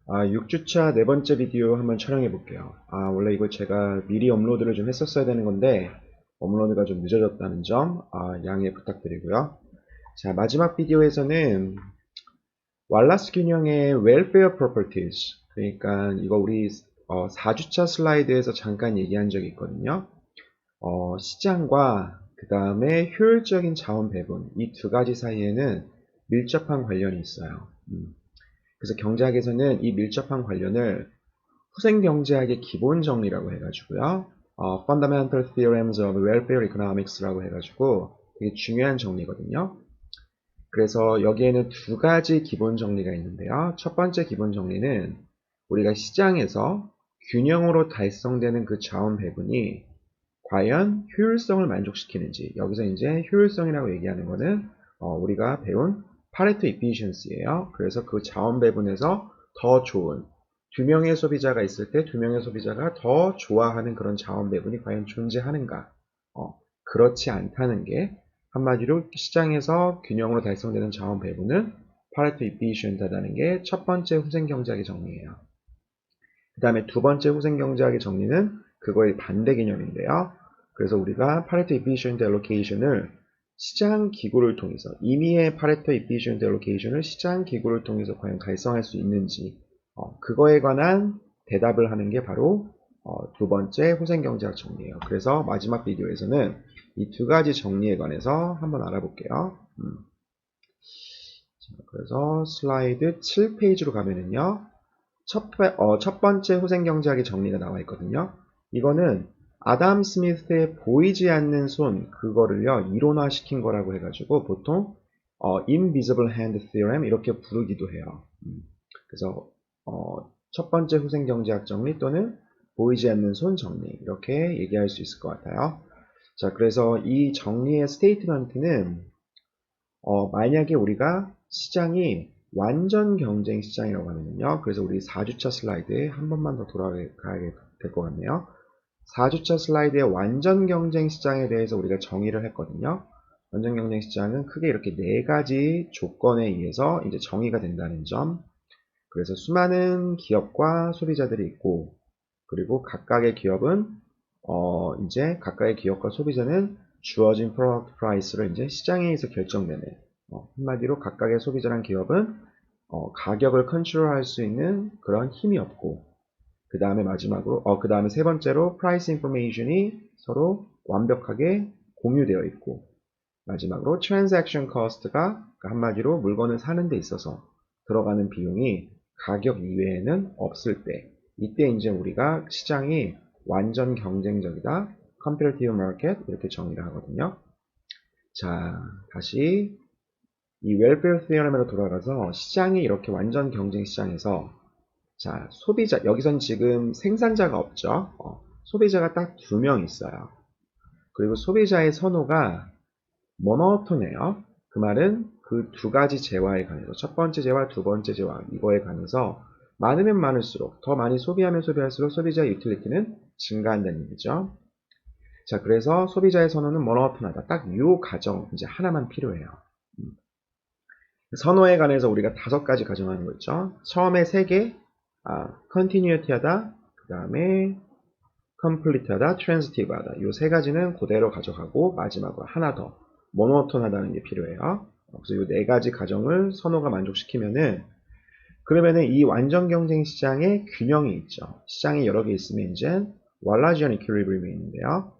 6주차 네 번째 비디오 한번 촬영해 볼게요. 원래 이거 제가 미리 업로드를 좀 했었어야 되는 건데, 업로드가 좀 늦어졌다는 점, 양해 부탁드리고요. 자, 마지막 비디오에서는 왈라스 균형의 welfare properties, 그러니까 이거 우리 4주차 슬라이드에서 잠깐 얘기한 적이 있거든요. 시장과 그 다음에 효율적인 자원 배분, 이 두 가지 사이에는 밀접한 관련이 있어요. 그래서 경제학에서는 이 밀접한 관련을 후생경제학의 기본 정리라고 해가지고요. Fundamental Theorems of Welfare Economics라고 해가지고 되게 중요한 정리거든요. 그래서 여기에는 두 가지 기본 정리가 있는데요. 첫 번째 기본 정리는 우리가 시장에서 균형으로 달성되는 그 자원 배분이 과연 효율성을 만족시키는지, 여기서 이제 효율성이라고 얘기하는 거는 우리가 배운 파레토 이피션시예요. 그래서 그 자원 배분에서 더 좋은, 두 명의 소비자가 있을 때 두 명의 소비자가 더 좋아하는 그런 자원 배분이 과연 존재하는가? 그렇지 않다는 게, 한마디로 시장에서 균형으로 달성되는 자원 배분은 파레토 이피션트다는 게 첫 번째 후생경제학의 정리예요. 그 다음에 두 번째 후생경제학의 정리는 그거의 반대 개념인데요. 그래서 우리가 파레토 이피션트 알로케이션을 시장 기구를 통해서, 임의의 파레토 이피션트 알로케이션을 시장 기구를 통해서 과연 달성할 수 있는지, 그거에 관한 대답을 하는 게 바로 두 번째 후생경제학 정리예요. 그래서 마지막 비디오에서는 이 두 가지 정리에 관해서 한번 알아볼게요. 그래서 슬라이드 7페이지로 가면은요. 첫 번째 후생경제학의 정리가 나와 있거든요. 이거는 아담 스미스의 보이지 않는 손, 그거를요, 이론화시킨 거라고 해가지고 보통 invisible hand theorem 이렇게 부르기도 해요. 그래서 첫 번째 후생경제학 정리 또는 보이지 않는 손 정리, 이렇게 얘기할 수 있을 것 같아요. 자, 그래서 이 정리의 스테이트먼트는 만약에 우리가 시장이 완전 경쟁 시장이라고 하면요. 그래서 우리 4주차 슬라이드에 한 번만 더 돌아가야 될 것 같네요. 4주차 슬라이드의 완전 경쟁 시장에 대해서 우리가 정의를 했거든요. 완전 경쟁 시장은 크게 이렇게 네 가지 조건에 의해서 이제 정의가 된다는 점. 그래서 수많은 기업과 소비자들이 있고, 그리고 각각의 기업은 이제 각각의 기업과 소비자는 주어진 프로덕트 프라이스를 이제 시장에 의해서 결정되는, 한마디로 각각의 소비자랑 기업은 가격을 컨트롤할 수 있는 그런 힘이 없고, 그 다음에 마지막으로 그 다음에 세 번째로 프라이스 인포메이션이 서로 완벽하게 공유되어 있고, 마지막으로 트랜잭션 코스트가, 한마디로 물건을 사는 데 있어서 들어가는 비용이 가격 이외에는 없을 때, 이때 이제 우리가 시장이 완전 경쟁적이다, competitive market, 이렇게 정의를 하거든요. 자, 다시 이 웰페어 theorem으로 돌아가서 시장이 이렇게 완전 경쟁 시장에서, 자, 소비자, 여기선 지금 생산자가 없죠. 소비자가 딱 두 명 있어요. 그리고 소비자의 선호가 모노톤해요. 그 말은 그 두 가지 재화에 관해서, 첫 번째 재화, 두 번째 재화, 이거에 관해서 많으면 많을수록, 더 많이 소비하면 소비할수록 소비자의 유틸리티는 증가한다는 얘기죠. 자, 그래서 소비자의 선호는 모노톤하다. 딱 이 가정 이제 하나만 필요해요. 선호에 관해서 우리가 5가지 가정하는 거 있죠. 처음에 3개, continuity하다, 그 다음에 complete하다, transitive하다. 이 3가지는 그대로 가져가고, 마지막으로 하나 더, 모노톤하다는 게 필요해요. 그래서 이 4가지 가정을 선호가 만족시키면은, 그러면은 이 완전 경쟁 시장에 균형이 있죠. 시장이 여러 개 있으면 이제 왈라지언 이퀄리브리움이 있는데요.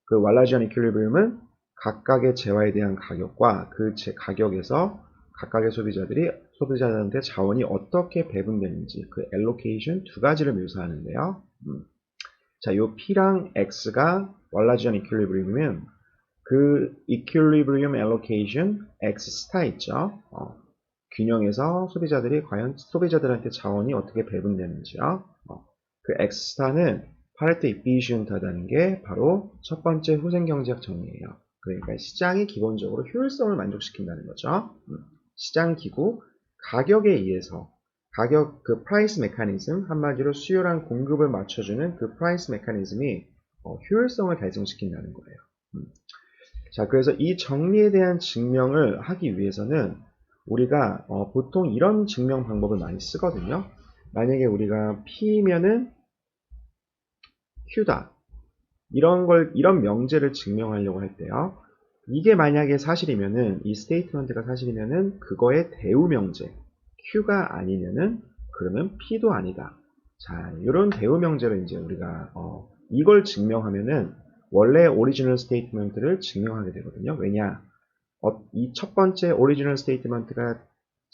그 왈라지언 이퀄리브리움은 각각의 재화에 대한 가격과 그 가격에서 각각의 소비자들한테 자원이 어떻게 배분되는지, 그 엘로케이션 두 가지를 묘사하는데요. 자, 요 P랑 X가 왈라지언 이퀄리브리움이면 그 이퀄리브리움 엘로케이션 X 스타 있죠. 균형에서 소비자들이 과연 소비자들한테 자원이 어떻게 배분되는지요. 그 X 스타는 파레토 이피션트하다는 게 바로 첫 번째 후생경제학 정리예요. 그러니까 시장이 기본적으로 효율성을 만족시킨다는 거죠. 시장 기구, 가격에 의해서, 가격, 그 프라이스 메커니즘, 한마디로 수요랑 공급을 맞춰주는 그 프라이스 메커니즘이 효율성을 달성시킨다는 거예요. 자, 그래서 이 정리에 대한 증명을 하기 위해서는 우리가 보통 이런 증명 방법을 많이 쓰거든요. 만약에 우리가 P면은 Q다. 이런 명제를 증명하려고 할 때요. 이게 만약에 사실이면은, 이 스테이트먼트가 사실이면은, 그거의 대우 명제, Q가 아니면은, 그러면 P도 아니다. 자, 이런 대우 명제를 이제 우리가, 이걸 증명하면은, 원래 오리지널 스테이트먼트를 증명하게 되거든요. 왜냐? 이 첫 번째 오리지널 스테이트먼트가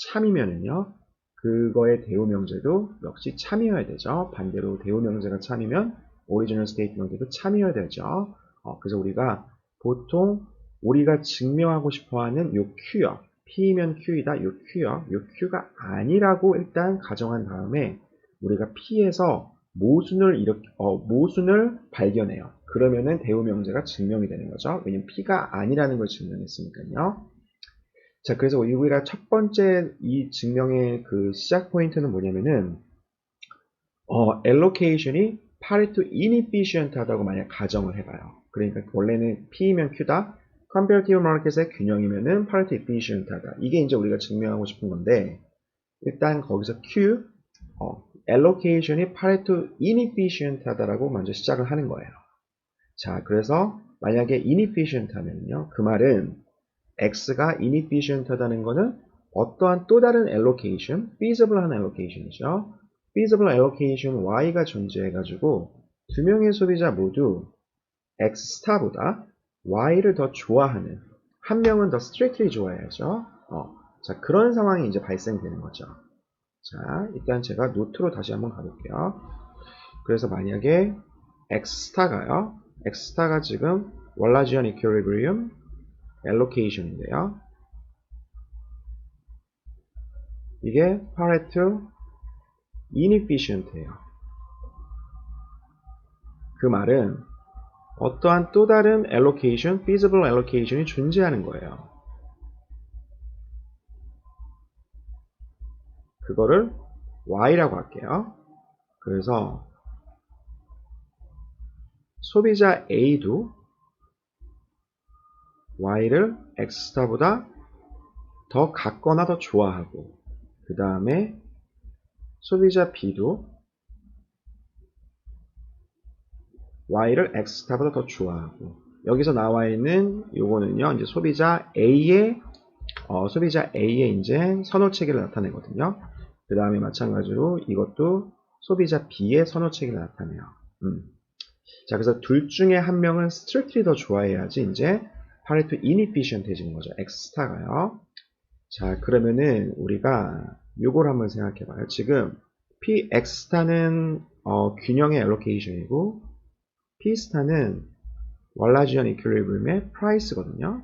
참이면은요, 그거의 대우 명제도 역시 참이어야 되죠. 반대로 대우 명제가 참이면 오리지널 스테이트먼트도 참이어야 되죠. 그래서 우리가 보통 우리가 증명하고 싶어하는 요 Q요. P면 Q이다. 요 Q요. 요 Q가 아니라고 일단 가정한 다음에 우리가 P에서 모순을 발견해요. 그러면은 대우 명제가 증명이 되는 거죠. 왜냐면 P가 아니라는 걸 증명했으니까요. 자, 그래서 우리가 첫 번째 이 증명의 그 시작 포인트는 뭐냐면은, allocation이 파레토 inefficient 하다고 만약 가정을 해봐요. 그러니까 원래는 P면 Q다. comparative market의 균형이면은 파레토 efficient 하다. 이게 이제 우리가 증명하고 싶은 건데, 일단 거기서 Q, allocation이 파레토 inefficient 하다라고 먼저 시작을 하는 거예요. 자, 그래서 만약에 inefficient 하면요. 그 말은 X가 inefficient 하다는 거는 어떠한 또 다른 allocation, feasible한 allocation이죠. feasible allocation Y가 존재해가지고 두 명의 소비자 모두 X 스타보다 Y를 더 좋아하는, 한 명은 더 strictly 좋아해야죠. 자, 그런 상황이 이제 발생되는 거죠. 자, 일단 제가 노트로 다시 한번 가볼게요. 그래서 만약에 X 스타가요. X 스타가 지금 월라지언 이퀄리브리움 allocation인데요. 이게 파레토 inefficient예요. 그 말은 어떠한 또 다른 allocation, feasible allocation이 존재하는 거예요. 그거를 Y라고 할게요. 그래서 소비자 A도 Y를 X스타보다 더 갖거나 더 좋아하고, 그 다음에 소비자 B도 Y를 X스타보다 더 좋아하고, 여기서 나와 있는 요거는요, 이제 소비자 A의 이제 선호 체계를 나타내거든요. 그 다음에 마찬가지로 이것도 소비자 B의 선호 체계를 나타내요. 자, 그래서 둘 중에 한 명은 strictly 더 좋아해야지 이제 파레토 inefficient해지는 거죠. X스타가요. 자, 그러면은 우리가 요걸 한번 생각해 봐요. 지금 X스타는 균형의 allocation이고, P스타는 월라지언 이퀄리브리움의 price거든요.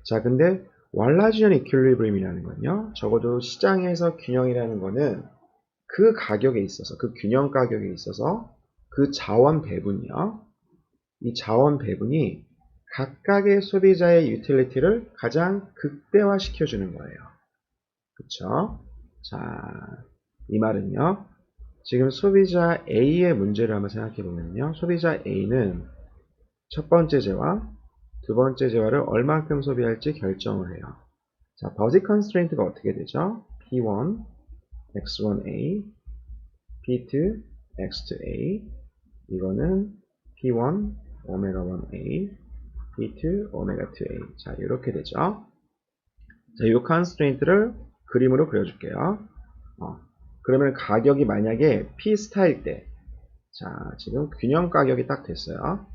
자, 근데 월라지언 이퀄리브리움이라는 건요, 적어도 시장에서 균형이라는 거는 그 가격에 있어서, 그 균형 가격에 있어서 그 자원 배분이요. 이 자원 배분이 각각의 소비자의 유틸리티를 가장 극대화시켜주는 거예요. 그쵸? 자, 이 말은요. 지금 소비자 A의 문제를 한번 생각해 보면요. 소비자 A는 첫 번째 재화, 두 번째 재화를 얼만큼 소비할지 결정을 해요. 자, 버짓 컨스트레인트가 어떻게 되죠? P1, X1A, P2, X2A, 이거는 P1, 오메가1A, P2, 오메가2A. 자, 이렇게 되죠. 자, 이 컨스트레인트를 그림으로 그려줄게요. 그러면 가격이 만약에 P 스타일 때, 자, 지금 균형 가격이 딱 됐어요.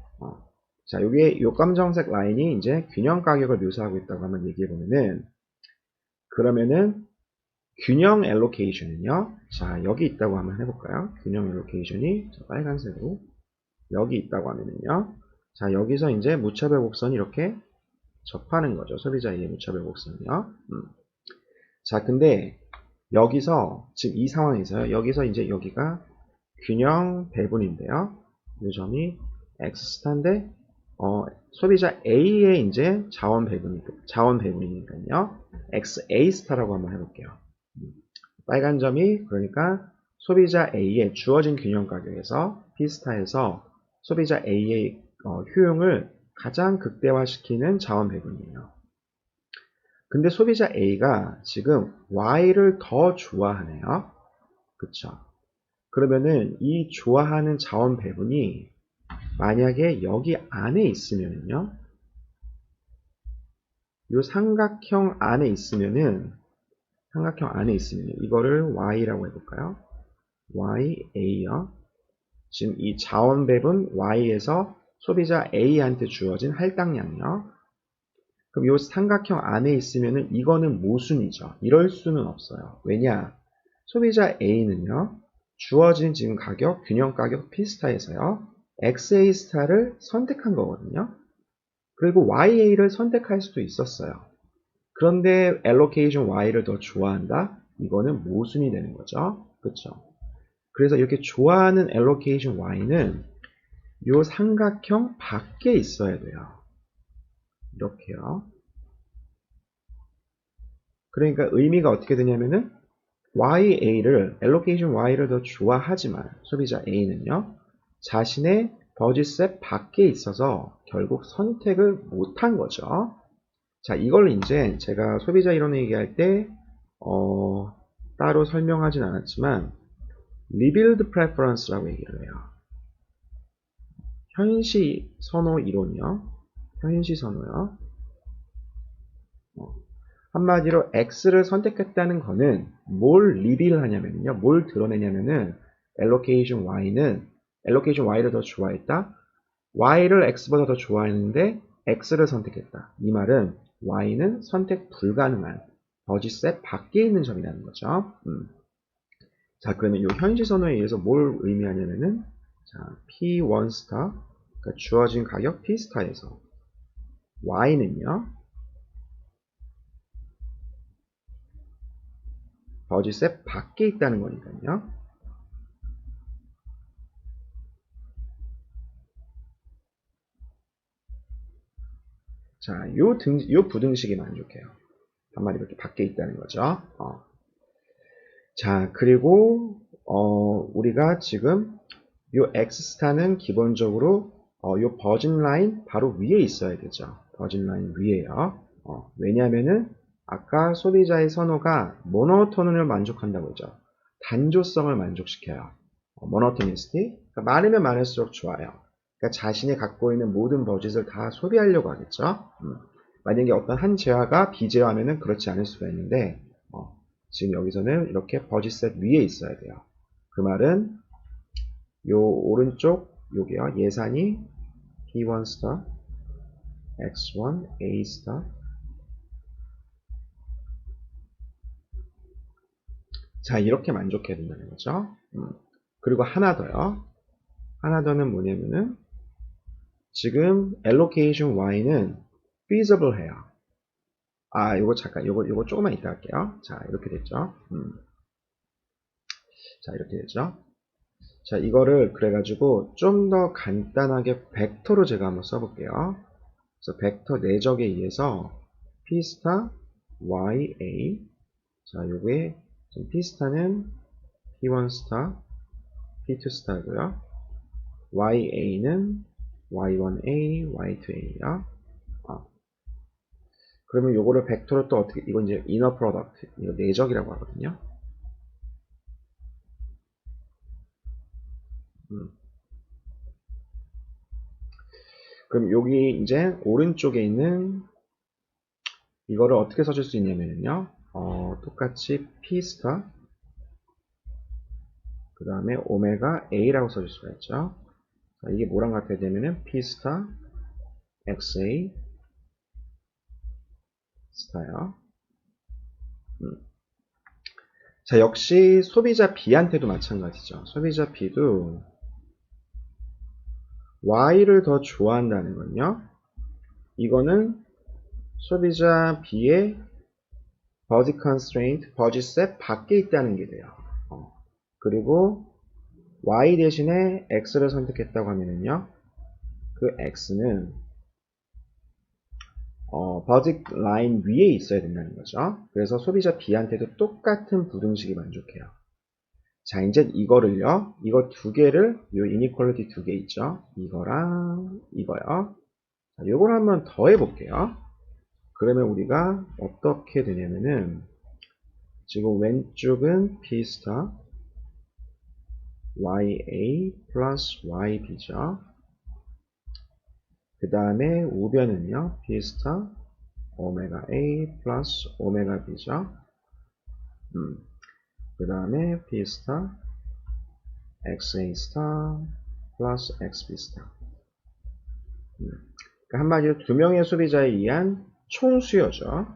자, 요게 요 검정색 라인이 이제 균형 가격을 묘사하고 있다고 한번 얘기해 보면은, 그러면은 균형 엘로케이션은요. 자, 여기 있다고 한번 해볼까요? 균형 엘로케이션이 빨간색으로 여기 있다고 하면은요. 자, 여기서 이제 무차별 곡선이 이렇게 접하는 거죠. 소비자 A의 무차별 곡선이요. 자, 근데 여기서 지금 이 상황에서요. 여기서 이제 여기가 균형 배분인데요. 이 점이 X스타인데 소비자 A의 이제 자원 배분이니까요. XA 스타라고 한번 해볼게요. 빨간 점이 그러니까 소비자 A의 주어진 균형 가격에서 P스타에서 소비자 A의 효용을 가장 극대화시키는 자원 배분이에요. 근데 소비자 A가 지금 Y를 더 좋아하네요. 그쵸? 그러면은 이 좋아하는 자원 배분이 만약에 여기 안에 있으면요. 이 삼각형 안에 있으면은 이거를 Y라고 해볼까요? YA요. 지금 이 자원 배분 Y에서 소비자 A한테 주어진 할당량이요. 그럼 이 삼각형 안에 있으면은 이거는 모순이죠. 이럴 수는 없어요. 왜냐? 소비자 A는요. 주어진 지금 가격, 균형 가격 P스타에서요. XA 스타를 선택한 거거든요. 그리고 YA를 선택할 수도 있었어요. 그런데 allocation Y를 더 좋아한다? 이거는 모순이 되는 거죠. 그쵸? 그래서 이렇게 좋아하는 allocation Y는 이 삼각형 밖에 있어야 돼요. 이렇게요. 그러니까 의미가 어떻게 되냐면은 YA를, allocation Y를 더 좋아하지만 소비자 A는요, 자신의 버짓셋 밖에 있어서 결국 선택을 못한 거죠. 자, 이걸 이제 제가 소비자 이론을 얘기할 때, 따로 설명하진 않았지만, revealed preference라고 얘기를 해요. 현시 선호 이론이요. 현시 선호요. 한마디로 X를 선택했다는 거는 뭘 리빌 하냐면요. 뭘 드러내냐면은 allocation Y를 더 좋아했다. Y를 X보다 더 좋아했는데 X를 선택했다. 이 말은 Y는 선택 불가능한 버짓셋 밖에 있는 점이라는 거죠. 자, 그러면 이 현시 선호에 의해서 뭘 의미하냐면은 자, P1 스타, 그러니까 주어진 가격 P 스타에서 Y는요. 버짓셋 밖에 있다는 거니까요. 자, 요 부등식이 만족해요. 한마디 이렇게 밖에 있다는 거죠. 자, 그리고 우리가 지금 요 X스타는 기본적으로 요 버진 라인 바로 위에 있어야 되죠. 버진 라인 위에요. 왜냐하면은 아까 소비자의 선호가 모노토는을 만족한다고 했죠. 단조성을 만족시켜요. 모노토니스티. 그러니까 많으면 많을수록 좋아요. 그러니까 자신이 갖고 있는 모든 버짓을 다 소비하려고 하겠죠. 만약에 어떤 한 재화가 비재화면은 그렇지 않을 수가 있는데 지금 여기서는 이렇게 버짓셋 위에 있어야 돼요. 그 말은 요 오른쪽 요게요. 예산이 P1 스타, X1, A 스타. 자, 이렇게 만족해야 된다는 거죠. 그리고 하나 더요. 하나 더는 뭐냐면은 지금 allocation Y는 feasible 해요. 요거 잠깐 요거 조금만 이따 할게요. 자, 이렇게 됐죠. 자, 이렇게 됐죠. 자, 이거를 그래가지고 좀 더 간단하게 벡터로 제가 한번 써볼게요. 그래서 벡터 내적에 의해서 P 스타 YA. 자, 요게 P 스타는 P1 스타, P2 스타고요. YA는 Y1A, Y2A요. 그러면 요거를 벡터로 또 어떻게, 이건 이제 inner product, 이거 내적이라고 하거든요. 그럼 여기 이제 오른쪽에 있는 이거를 어떻게 써줄 수 있냐면요. 똑같이 P 스타, 그 다음에 오메가 A라고 써줄 수가 있죠. 자, 이게 뭐랑 같아야 되면은 P 스타, XA 스타요. 자, 역시 소비자 B한테도 마찬가지죠. 소비자 B도 Y를 더 좋아한다는 건요. 이거는 소비자 B의 버짓 컨스트레인트, 버짓셋 밖에 있다는 게 돼요. 그리고 Y 대신에 X를 선택했다고 하면은요. 그 X는 버짓 라인 위에 있어야 된다는 거죠. 그래서 소비자 B한테도 똑같은 부등식이 만족해요. 자, 이제 이거를요. 이거 두 개를 요 이니퀄리티 두 개 있죠. 이거랑 이거요. 자, 요걸 한번 더 해볼게요. 그러면 우리가 어떻게 되냐면은 지금 왼쪽은 P 스타 YA 플러스 YB죠. 그 다음에 우변은요, P 스타 오메가 A 플러스 오메가 B죠. 그 다음에 P 스타 XA 스타 플러스 XB 스타. 그러니까 한마디로 두 명의 소비자에 의한 총 수요죠.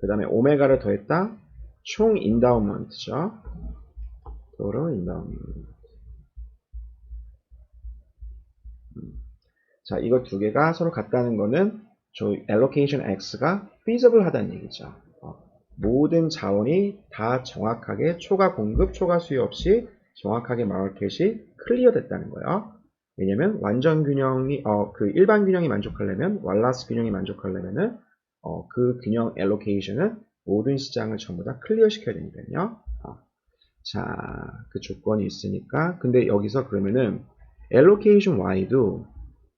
그 다음에 오메가를 더했다. 총 인다운먼트죠. total 인다운먼트. 자, 이거 두 개가 서로 같다는 거는 저 allocation x가 feasible 하다는 얘기죠. 모든 자원이 다 정확하게 초과 공급, 초과 수요 없이 정확하게 마켓이 클리어 됐다는 거예요. 왜냐면 완전 균형이 그 일반 균형이 만족하려면 왈라스 균형이 만족하려면은 그 균형 allocation은 모든 시장을 전부 다 클리어 시켜야 되니까요. 자, 그 조건이 있으니까 근데 여기서 그러면은 allocation y도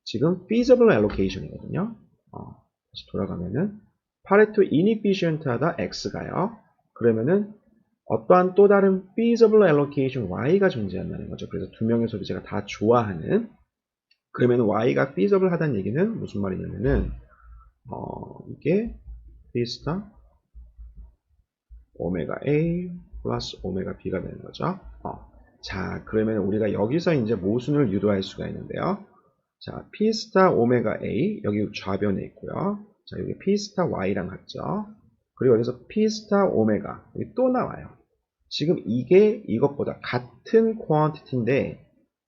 지금 feasible allocation이거든요. 다시 돌아가면은 파레토 inefficient하다 x가요. 그러면은 어떠한 또 다른 feasible allocation y가 존재한다는 거죠. 그래서 두 명의 소비자가 다 좋아하는. 그러면 y가 feasible 하다는 얘기는 무슨 말이냐면은 이게 P스타 오메가 A 플러스 오메가 B가 되는 거죠. 자, 그러면 우리가 여기서 이제 모순을 유도할 수가 있는데요. 자, P 스타 오메가 A 여기 좌변에 있고요. 자, 여기 P 스타 Y랑 같죠. 그리고 여기서 P 스타 오메가 여기 또 나와요. 지금 이게 이것보다 같은 quantity인데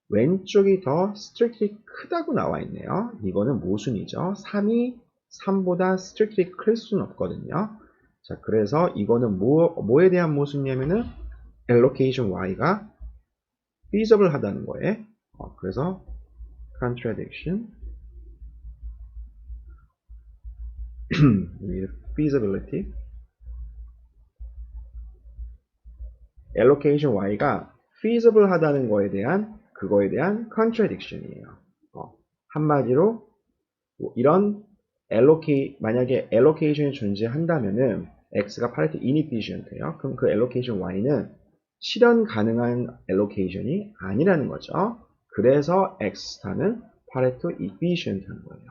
왼쪽이 더 strictly 크다고 나와 있네요. 이거는 모순이죠. 3이 3보다 strictly 클 수는 없거든요. 자, 그래서 이거는 뭐에 대한 모순이냐면은 allocation Y가 feasible 하다는 거예요. 그래서 contradiction feasibility allocation y가 feasible 하다는 거에 대한 그거에 대한 contradiction이에요. 한마디로 이런 만약에 allocation이 존재한다면은 x가 파레토 inefficient예요. 그럼 그 allocation y는 실현 가능한 allocation이 아니라는 거죠. 그래서 x는 파레토 efficient한 거예요.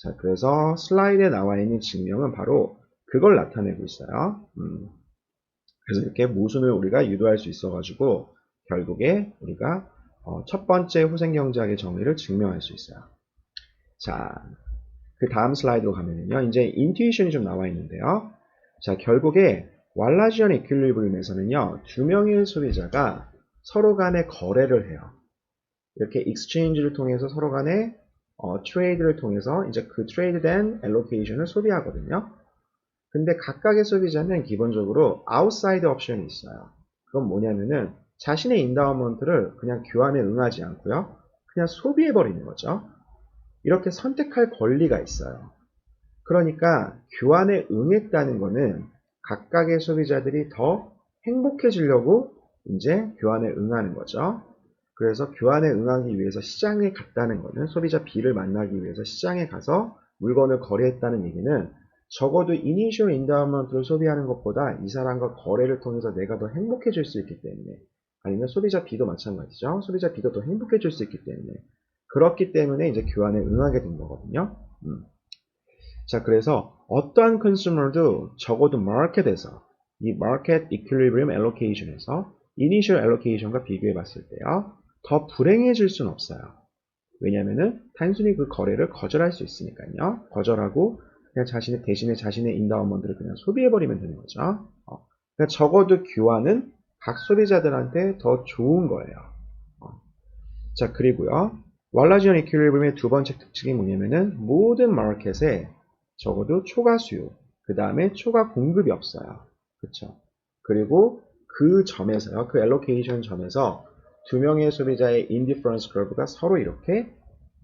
자, 그래서 슬라이드에 나와 있는 증명은 바로 그걸 나타내고 있어요. 그래서 이렇게 모순을 우리가 유도할 수 있어가지고 결국에 우리가 첫 번째 후생경제학의 정의를 증명할 수 있어요. 자, 그 다음 슬라이드로 가면요. 이제 인투이션이 좀 나와 있는데요. 자, 결국에 왈라지언 이퀄리브리움에서는요. 두 명의 소비자가 서로 간에 거래를 해요. 이렇게 익스체인지를 통해서 서로 간에 트레이드를 통해서 이제 그 트레이드된 알로케이션을 소비하거든요. 근데 각각의 소비자는 기본적으로 아웃사이드 옵션이 있어요. 그건 뭐냐면은 자신의 인다우먼트를 그냥 교환에 응하지 않고요. 그냥 소비해버리는 거죠. 이렇게 선택할 권리가 있어요. 그러니까 교환에 응했다는 거는 각각의 소비자들이 더 행복해지려고 이제 교환에 응하는 거죠. 그래서 교환에 응하기 위해서 시장에 갔다는 거는 소비자 B를 만나기 위해서 시장에 가서 물건을 거래했다는 얘기는 적어도 이니셜 인다우먼트를 소비하는 것보다 이 사람과 거래를 통해서 내가 더 행복해질 수 있기 때문에 아니면 소비자 B도 마찬가지죠. 소비자 B도 더 행복해질 수 있기 때문에 그렇기 때문에 이제 교환에 응하게 된 거거든요. 자, 그래서 어떠한 컨슈머도 적어도 마켓에서 이 마켓 이퀄리브리엄 알로케이션에서 이니셜 알로케이션과 비교해 봤을 때요. 더 불행해질 수는 없어요. 왜냐면은 단순히 그 거래를 거절할 수 있으니까요. 거절하고 그냥 대신에 자신의 인다우먼트를 그냥 소비해버리면 되는 거죠. 그러니까 적어도 교환은 각 소비자들한테 더 좋은 거예요. 자, 그리고요. 왈라지언 이퀄리브리엄의 두 번째 특징이 뭐냐면은 모든 마켓에 적어도 초과 수요, 그 다음에 초과 공급이 없어요. 그쵸? 그리고 그 점에서요, 그 알로케이션 점에서 두 명의 소비자의 인디퍼런스 커브가 서로 이렇게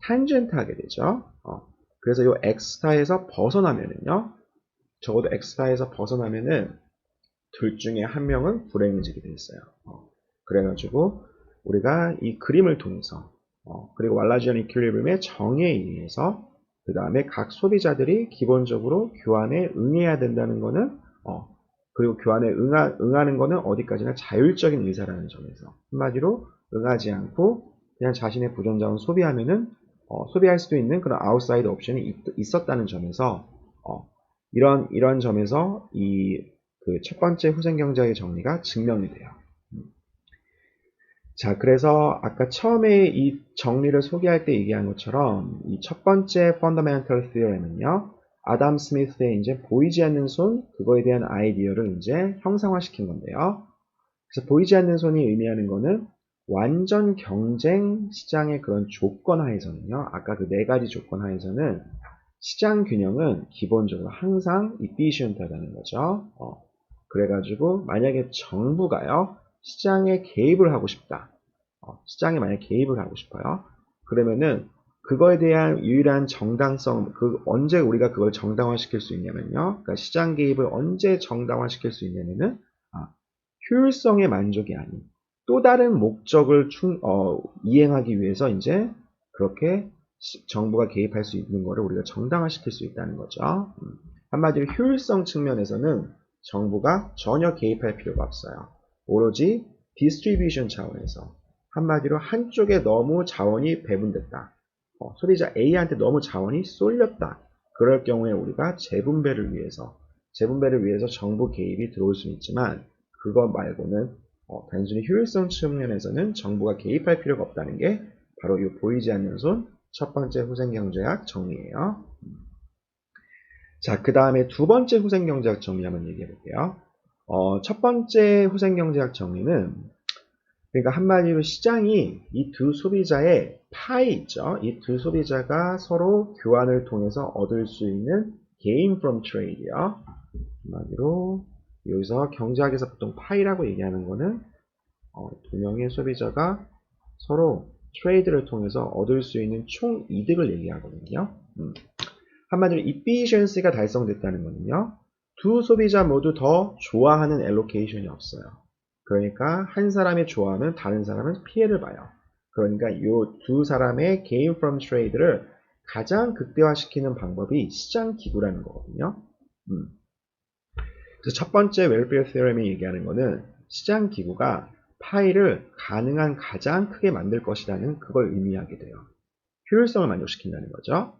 탄젠트하게 되죠. 그래서 이 X타에서 벗어나면은요, 적어도 X타에서 벗어나면은 둘 중에 한 명은 불행해지게 돼 있어요. 그래가지고 우리가 이 그림을 통해서 그리고 왈라지언 이퀄리브리움의 정의에 의해서 그 다음에 각 소비자들이 기본적으로 교환에 응해야 된다는 거는 그리고 교환에 응하는 거는 어디까지나 자율적인 의사라는 점에서 한마디로 응하지 않고 그냥 자신의 부전자원 소비하면은 소비할 수도 있는 그런 아웃사이드 옵션이 있었다는 점에서 이런 점에서 이 그 첫 번째 후생경제학의 정리가 증명이 돼요. 자, 그래서 아까 처음에 이 정리를 소개할 때 얘기한 것처럼 이 첫 번째 Fundamental Theorem은요, 아담 스미스의 이제 보이지 않는 손, 그거에 대한 아이디어를 이제 형상화시킨 건데요. 그래서 보이지 않는 손이 의미하는 거는 완전 경쟁 시장의 그런 조건 하에서는요, 아까 그 네 가지 조건 하에서는 시장 균형은 기본적으로 항상 efficient하다는 거죠. 그래가지고 만약에 정부가요, 시장에 개입을 하고 싶다. 시장에 만약 개입을 하고 싶어요. 그러면은 그거에 대한 유일한 정당성, 언제 우리가 그걸 정당화시킬 수 있냐면요. 그러니까 시장 개입을 언제 정당화시킬 수 있냐면은 효율성의 만족이 아닌 또 다른 목적을 이행하기 위해서 이제 그렇게 정부가 개입할 수 있는 거를 우리가 정당화시킬 수 있다는 거죠. 한마디로 효율성 측면에서는 정부가 전혀 개입할 필요가 없어요. 오로지 디스트리뷰션 차원에서 한마디로 한쪽에 너무 자원이 배분됐다. 소비자 A한테 너무 자원이 쏠렸다. 그럴 경우에 우리가 재분배를 위해서 정부 개입이 들어올 수는 있지만 그거 말고는 단순히 효율성 측면에서는 정부가 개입할 필요가 없다는 게 바로 이 보이지 않는 손 첫 번째 후생경제학 정리예요. 자, 그 다음에 두 번째 후생경제학 정리 한번 얘기해 볼게요. 첫 번째 후생경제학 정리는 그러니까 한마디로 시장이 이 두 소비자의 파이 있죠. 이 두 소비자가 서로 교환을 통해서 얻을 수 있는 gain from trade요. 한마디로 여기서 경제학에서 보통 파이라고 얘기하는 거는 두 명의 소비자가 서로 트레이드를 통해서 얻을 수 있는 총 이득을 얘기하거든요. 한마디로 efficiency가 달성됐다는 거는요. 두 소비자 모두 더 좋아하는 allocation이 없어요. 그러니까 한 사람이 좋아하면 다른 사람은 피해를 봐요. 그러니까 이 두 사람의 gain from trade를 가장 극대화시키는 방법이 시장 기구라는 거거든요. 그래서 첫 번째 웰페어 theorem이 얘기하는 거는 시장 기구가 파이를 가능한 가장 크게 만들 것이라는 그걸 의미하게 돼요. 효율성을 만족시킨다는 거죠.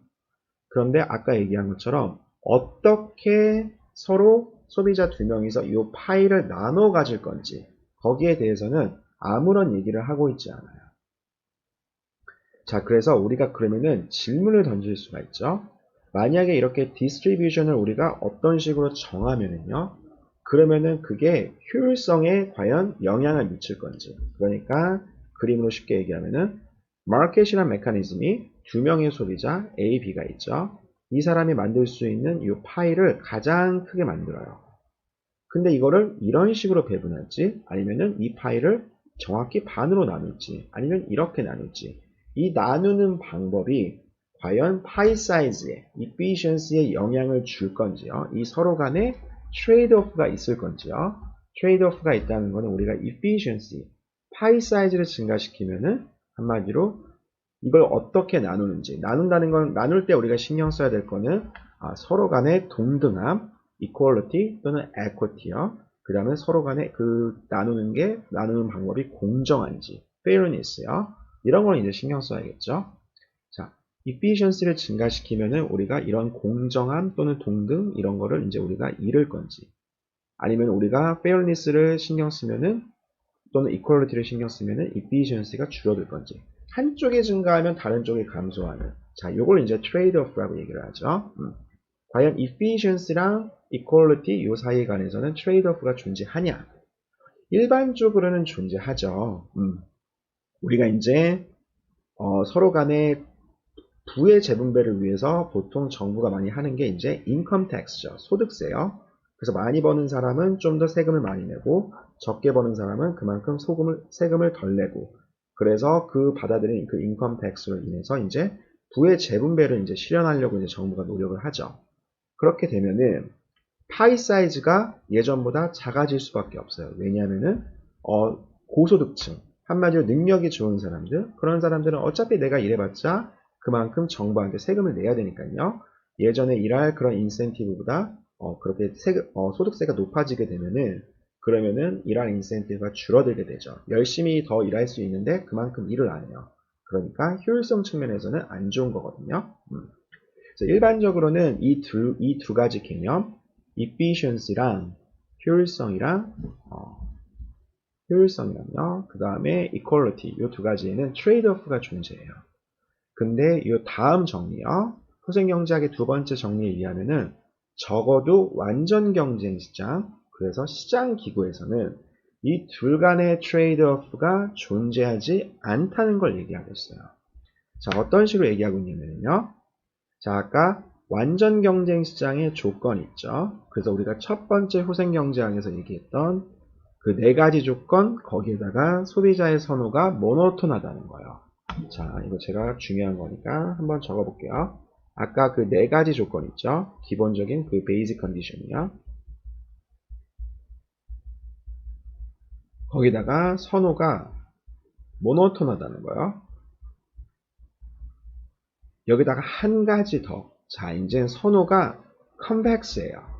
그런데 아까 얘기한 것처럼 어떻게 서로 소비자 두 명이서 이 파이를 나눠 가질 건지 거기에 대해서는 아무런 얘기를 하고 있지 않아요. 자, 그래서 우리가 그러면은 질문을 던질 수가 있죠. 만약에 이렇게 디스트리뷰션을 우리가 어떤 식으로 정하면은요. 그러면은 그게 효율성에 과연 영향을 미칠 건지. 그러니까 그림으로 쉽게 얘기하면은 마켓이라는 메커니즘이 두 명의 소비자 A, B가 있죠. 이 사람이 만들 수 있는 이 파이를 가장 크게 만들어요. 근데 이거를 이런 식으로 배분할지 아니면은 이 파이를 정확히 반으로 나눌지 아니면 이렇게 나눌지 이 나누는 방법이 과연 파이 사이즈에 efficiency에 영향을 줄 건지요. 이 서로 간에 트레이드오프가 있을 건지요. 트레이드오프가 있다는 것은 우리가 efficiency, 파이 사이즈를 증가시키면은 한마디로 이걸 어떻게 나누는지 나눈다는 건 나눌 때 우리가 신경 써야 될 거는 서로 간의 동등함, equality 또는 equity요. 그 다음에 서로 간에 나누는 방법이 공정한지, fairness요. 이런 걸 이제 신경 써야겠죠. 자, efficiency를 증가시키면은 우리가 이런 공정함 또는 동등 이런 거를 이제 우리가 잃을 건지, 아니면 우리가 fairness를 신경 쓰면은 또는 equality를 신경 쓰면은 efficiency가 줄어들 건지. 한쪽이 증가하면 다른 쪽이 감소하는. 자, 요걸 이제 트레이드-오프라고 얘기를 하죠. 과연 efficiency랑 equality 요 사이에 관해서는 트레이드-오프가 존재하냐? 일반적으로는 존재하죠. 우리가 이제 서로 간의 부의 재분배를 위해서 보통 정부가 많이 하는 게 이제 인컴 텍스죠. 소득세요. 그래서 많이 버는 사람은 좀 더 세금을 많이 내고 적게 버는 사람은 그만큼 세금을 덜 내고 그래서 그 받아들인 그 인컴 텍스로 인해서 이제 부의 재분배를 이제 실현하려고 이제 정부가 노력을 하죠. 그렇게 되면은 파이 사이즈가 예전보다 작아질 수밖에 없어요. 왜냐하면은 고소득층 한마디로 능력이 좋은 사람들, 그런 사람들은 어차피 내가 일해봤자 그만큼 정부한테 세금을 내야 되니까요. 예전에 일할 그런 인센티브보다 그렇게 소득세가 높아지게 되면은 그러면은 일할 인센티브가 줄어들게 되죠. 열심히 더 일할 수 있는데 그만큼 일을 안 해요. 그러니까 효율성 측면에서는 안 좋은 거거든요. 그래서 일반적으로는 이 두 가지 개념, efficiency랑 효율성이랑 효율성이랑요. 그 다음에 equality 이 두 가지에는 트레이드오프가 존재해요. 근데 이 다음 정리요. 후생경제학의 두 번째 정리에 의하면은 적어도 완전 경쟁 시장, 그래서 시장 기구에서는 이 둘 간의 트레이드오프가 존재하지 않다는 걸 얘기하고 있어요. 자, 어떤 식으로 얘기하고 있냐면요. 자, 아까 완전 경쟁 시장의 조건이 있죠. 그래서 우리가 첫 번째 후생경제학에서 얘기했던 그 네 가지 조건, 거기에다가 소비자의 선호가 모노톤하다는 거예요. 자, 이거 제가 중요한 거니까 한번 적어볼게요. 아까 그 네 가지 조건 있죠? 기본적인 그 베이직 컨디션이요. 거기다가 선호가 모노톤하다는 거예요. 여기다가 한 가지 더. 자, 이제 선호가 컨벡스예요.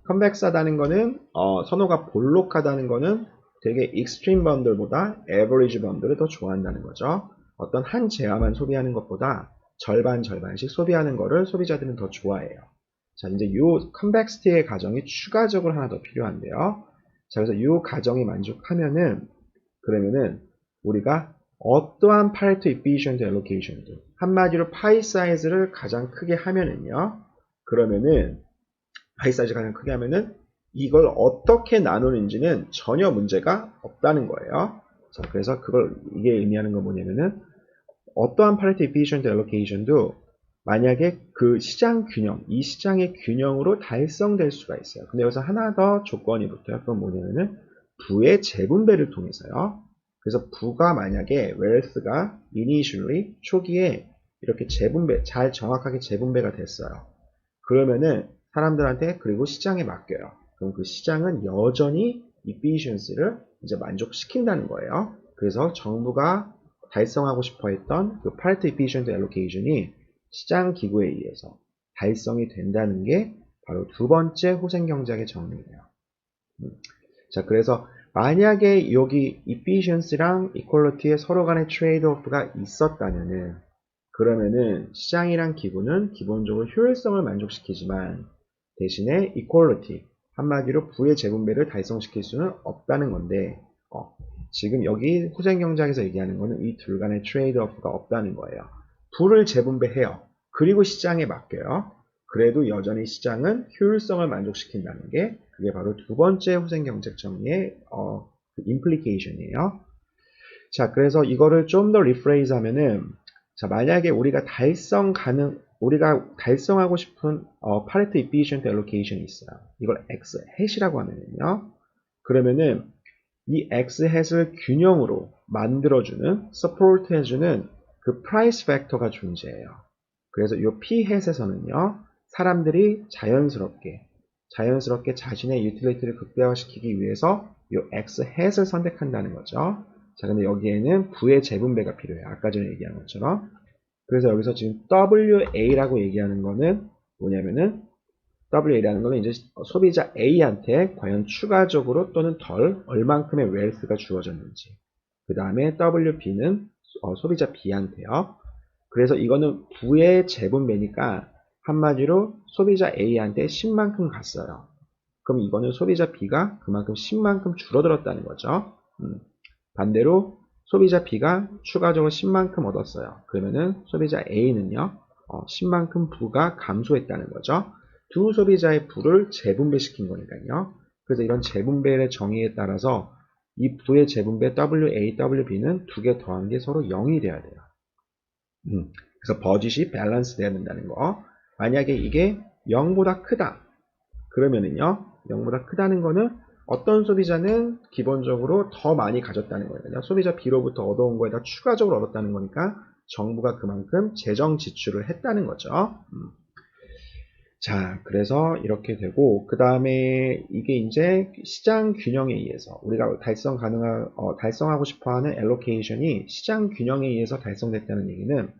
컨벡스하다는 거는 선호가 볼록하다는 거는 되게 익스트림 번들보다 에버리지 번들을 더 좋아한다는 거죠. 어떤 한 재화만 소비하는 것보다 절반씩 소비하는 거를 소비자들은 더 좋아해요. 자, 이제 이 컨벡시티의 가정이 추가적으로 하나 더 필요한데요. 자, 그래서 이 가정이 만족하면은 그러면은 우리가 어떠한 파레토 이피션트 엘로케이션도 한마디로 파이 사이즈를 가장 크게 하면은요. 그러면은 파이 사이즈 가장 크게 하면은 이걸 어떻게 나누는지는 전혀 문제가 없다는 거예요. 자, 그래서 이게 의미하는 건 뭐냐면은 어떠한 파레토 이피션트 엘로케이션도 만약에 그 시장 균형, 이 시장의 균형으로 달성될 수가 있어요. 근데 여기서 하나 더 조건이 붙어요. 그건 뭐냐면은 부의 재분배를 통해서요. 그래서 부가 만약에 wealth가 initially 초기에 이렇게 잘 정확하게 재분배가 됐어요. 그러면은 사람들한테 그리고 시장에 맡겨요. 그럼 그 시장은 여전히 efficiency를 이제 만족시킨다는 거예요. 그래서 정부가 달성하고 싶어 했던 그 Pareto Efficient Allocation이 시장 기구에 의해서 달성이 된다는 게 바로 두 번째 후생경제학의 정리예요. 자, 그래서 만약에 여기 efficiency랑 equality의 서로 간의 트레이드오프가 있었다면은 그러면은 시장이란 기구는 기본적으로 효율성을 만족시키지만 대신에 equality, 한마디로 부의 재분배를 달성시킬 수는 없다는 건데 지금 여기 후생경제학에서 얘기하는 거는 이 둘 간의 트레이드오프가 없다는 거예요. 부를 재분배해요. 그리고 시장에 맡겨요. 그래도 여전히 시장은 효율성을 만족시킨다는 게 그게 바로 두 번째 후생경제학 정리의 임플리케이션이에요. 자, 그래서 이거를 좀 더 리프레이즈 하면은 자, 만약에 우리가 달성하고 싶은 파레토 이피션트 엘로케이션이 있어요. 이걸 X 햇이라고 하면은요. 그러면은 이 X 햇을 균형으로 만들어주는, 서포트 해주는 그 프라이스 팩터가 존재해요. 그래서 이 P 햇에서는요. 사람들이 자연스럽게 자신의 유틸리티를 극대화시키기 위해서 이 X 햇을 선택한다는 거죠. 자, 근데 여기에는 부의 재분배가 필요해요. 아까 전에 얘기한 것처럼. 그래서 여기서 지금 WA라고 얘기하는 거는 뭐냐면은 WA라는 거는 이제 소비자 A한테 과연 추가적으로 또는 덜 얼만큼의 웨alth가 주어졌는지. 그 다음에 WB는 소비자 B한테요. 그래서 이거는 부의 재분배니까 한마디로 소비자 A한테 10만큼 갔어요. 그럼 이거는 소비자 B가 그만큼 10만큼 줄어들었다는 거죠. 반대로 소비자 B가 추가적으로 10만큼 얻었어요. 그러면은 소비자 A는요, 10만큼 부가 감소했다는 거죠. 두 소비자의 부를 재분배시킨 거니까요. 그래서 이런 재분배의 정의에 따라서 이 부의 재분배 WA, WB는 두 개 더한 게 서로 0이 돼야 돼요. 그래서 버짓이 밸런스 돼야 된다는 거. 만약에 이게 0보다 크다. 그러면은요, 0보다 크다는 거는 어떤 소비자는 기본적으로 더 많이 가졌다는 거예요. 소비자 B로부터 얻어온 거에다 추가적으로 얻었다는 거니까 정부가 그만큼 재정 지출을 했다는 거죠. 자, 그래서 이렇게 되고, 그 다음에 이게 이제 시장 균형에 의해서 우리가 달성하고 싶어 하는 allocation이 시장 균형에 의해서 달성됐다는 얘기는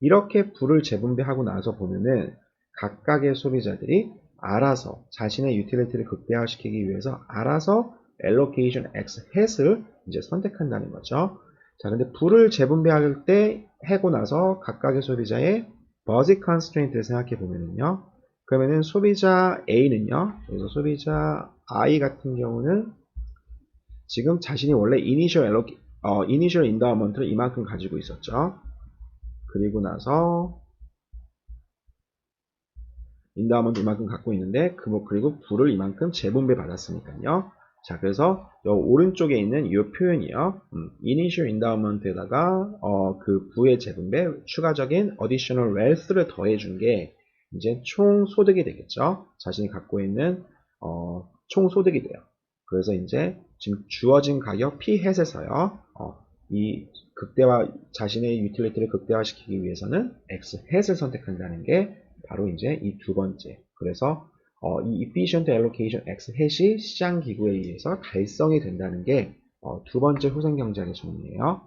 이렇게 부를 재분배하고 나서 보면은 각각의 소비자들이 알아서 자신의 유틸리티를 극대화시키기 위해서 알아서 allocation x hat을 이제 선택한다는 거죠. 자, 근데 부를 재분배할 때 하고 나서 각각의 소비자의 budget constraint를 생각해 보면은요. 그러면은 소비자 A는요. 그래서 소비자 I 같은 경우는 지금 자신이 원래 initial endowment를 이만큼 가지고 있었죠. 그리고 나서 인다운먼트 이만큼 갖고 있는데 그리고 부를 이만큼 재분배 받았으니까요. 자, 그래서 요 오른쪽에 있는 이 표현이요. Initial Endowment에다가 그 부의 재분배 추가적인 Additional Wealth를 더해준 게 이제 총 소득이 되겠죠. 자신이 갖고 있는 총 소득이 돼요. 그래서 이제 지금 주어진 가격 P 햇에서요. 이 자신의 유틸리티를 극대화시키기 위해서는 X 햇을 선택한다는 게 바로 이제 이 두 번째. 그래서 이 efficient allocation X 햇이 시장 기구에 의해서 달성이 된다는 게 두 번째 후생 경제학의 정리예요.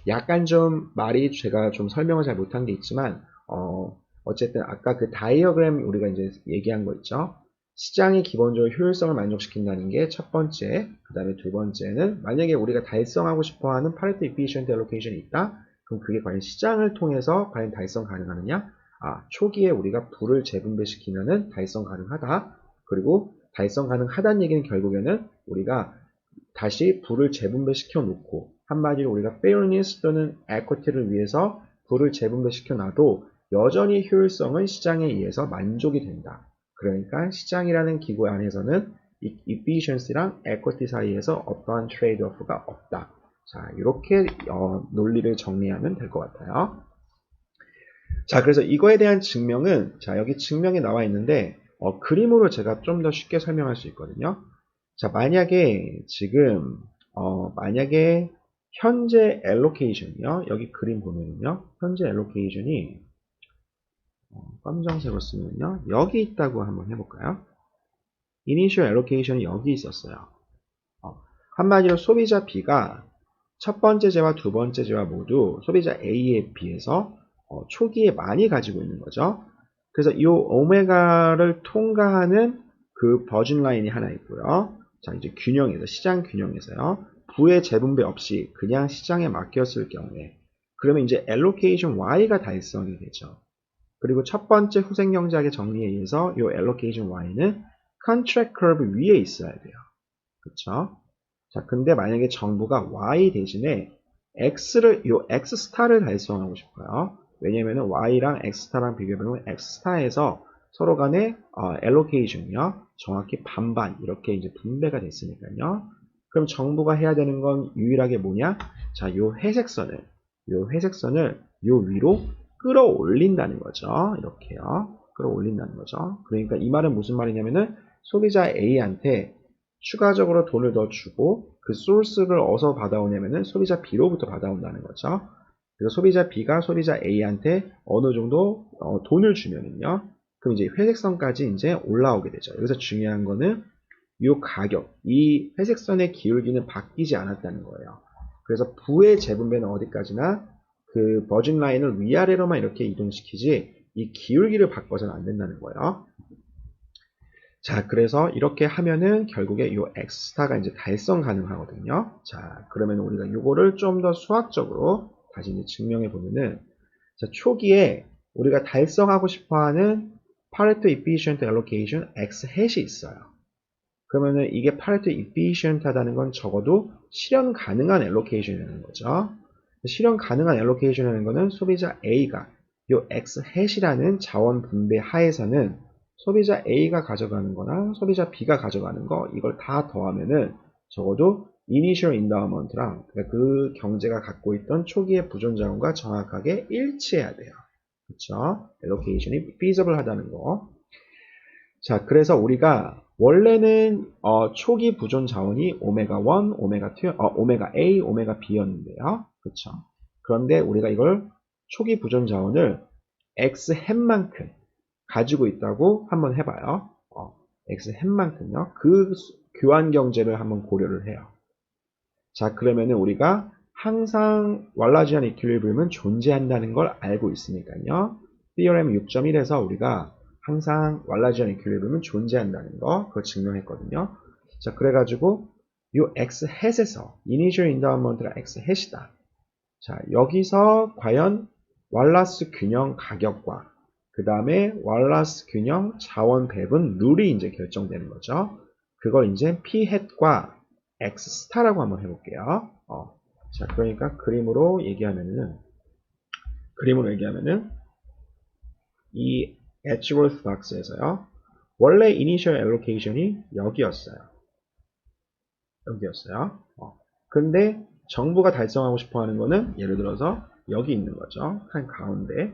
약간 좀 말이 제가 좀 설명을 잘 못한 게 있지만 어쨌든 아까 그 다이어그램 우리가 이제 얘기한 거 있죠. 시장이 기본적으로 효율성을 만족시킨다는 게 첫 번째, 그 다음에 두 번째는 만약에 우리가 달성하고 싶어하는 파레토 efficient allocation이 있다? 그럼 그게 과연 시장을 통해서 과연 달성 가능하느냐? 초기에 우리가 부를 재분배시키면은 달성 가능하다. 그리고 달성 가능하다는 얘기는 결국에는 우리가 다시 부를 재분배시켜 놓고 한마디로 우리가 fairness 또는 equity를 위해서 부를 재분배시켜 놔도 여전히 효율성은 시장에 의해서 만족이 된다. 그러니까 시장이라는 기구 안에서는 이 efficiency랑 equity 사이에서 어떠한 트레이드오프가 없다. 자, 이렇게 논리를 정리하면 될 것 같아요. 자, 그래서 이거에 대한 증명은 자, 여기 증명이 나와 있는데 그림으로 제가 좀 더 쉽게 설명할 수 있거든요. 자, 만약에 지금 만약에 현재 allocation이요. 여기 그림 보면은요. 현재 allocation이 검정색으로 쓰면요. 여기 있다고 한번 해볼까요? initial allocation이 여기 있었어요. 한마디로 소비자 B가 첫 번째 재와 두 번째 재와 모두 소비자 A에 비해서 초기에 많이 가지고 있는 거죠. 그래서 이 오메가를 통과하는 그 버진 라인이 하나 있고요. 자, 이제 균형에서, 시장 균형에서요. 부의 재분배 없이 그냥 시장에 맡겼을 경우에 그러면 이제 allocation Y가 달성이 되죠. 그리고 첫 번째 후생경제학의 정리에 의해서 이 allocation Y는 contract curve 위에 있어야 돼요. 그쵸? 자, 근데 만약에 정부가 Y 대신에 X 스타를 달성하고 싶어요. 왜냐면은 Y랑 X 스타랑 비교해보면 X 스타에서 서로 간의 allocation이요. 정확히 반반 이렇게 이제 분배가 됐으니까요. 그럼 정부가 해야 되는 건 유일하게 뭐냐? 자, 요 회색선을 요 위로 끌어올린다는 거죠. 이렇게요. 끌어올린다는 거죠. 그러니까 이 말은 무슨 말이냐면은 소비자 A한테 추가적으로 돈을 더 주고 그 소스를 어디서 받아오냐면은 소비자 B로부터 받아온다는 거죠. 그래서 소비자 B가 소비자 A한테 어느 정도 돈을 주면은요. 그럼 이제 회색선까지 이제 올라오게 되죠. 여기서 중요한 거는 이 가격, 이 회색선의 기울기는 바뀌지 않았다는 거예요. 그래서 부의 재분배는 어디까지나 그 버진 라인을 위아래로만 이렇게 이동시키지 이 기울기를 바꿔서는 안 된다는 거예요. 자, 그래서 이렇게 하면은 결국에 이 X스타가 이제 달성 가능하거든요. 자, 그러면 우리가 이거를 좀 더 수학적으로 다시 이제 증명해 보면은, 자, 초기에 우리가 달성하고 싶어 하는 Pareto Efficient Allocation X 햇이 있어요. 그러면은 이게 Pareto Efficient 하다는 건 적어도 실현 가능한 allocation이라는 거죠. 실현 가능한 allocation이라는 거는 소비자 A가 이 X 햇이라는 자원 분배 하에서는 소비자 A가 가져가는 거나 소비자 B가 가져가는 거 이걸 다 더하면은 적어도 Initial Endowment랑 그 경제가 갖고 있던 초기의 부존 자원과 정확하게 일치해야 돼요. 그쵸? Allocation이 feasible 하다는 거. 자, 그래서 우리가 원래는 초기 부존 자원이 오메가 1, 오메가 2, 오메가 A, 오메가 B였는데요. 그쵸? 그런데 우리가 이걸 초기 부존 자원을 X 햇만큼 가지고 있다고 한번 해봐요. x hat만큼요. 그 교환 경제를 한번 고려를 해요. 자, 그러면은 우리가 항상 왈라지안 이퀄리브리움은 존재한다는 걸 알고 있으니까요. Theorem 6.1에서 우리가 항상 왈라지안 이퀄리브리움은 존재한다는 거 그거 증명했거든요. 자, 그래가지고 요 x hat에서 initial endowment가 x hat이다. 자, 여기서 과연 왈라스 균형 가격과 그 다음에 왈라스 균형 자원 배분 룰이 이제 결정되는 거죠. 그걸 이제 p hat과 x 스타라고 한번 해볼게요. 자, 그러니까 그림으로 얘기하면은 이 Edgeworth box에서요. 원래 initial allocation이 여기였어요. 근데 정부가 달성하고 싶어 하는 거는 예를 들어서 여기 있는 거죠. 한 가운데.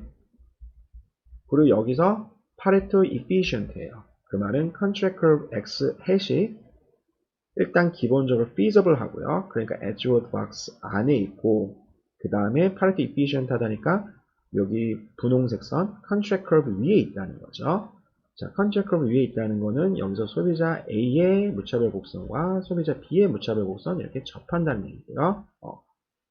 그리고 여기서 파레토 efficient예요. 그 말은 contract curve x hat이 일단 기본적으로 feasible 하고요. 그러니까 Edgeworth box 안에 있고 그 다음에 파레토 efficient 하다니까 여기 분홍색 선 contract curve 위에 있다는 거죠. 자, contract curve 위에 있다는 거는 여기서 소비자 A의 무차별 곡선과 소비자 B의 무차별 곡선 이렇게 접한다는 얘기고요.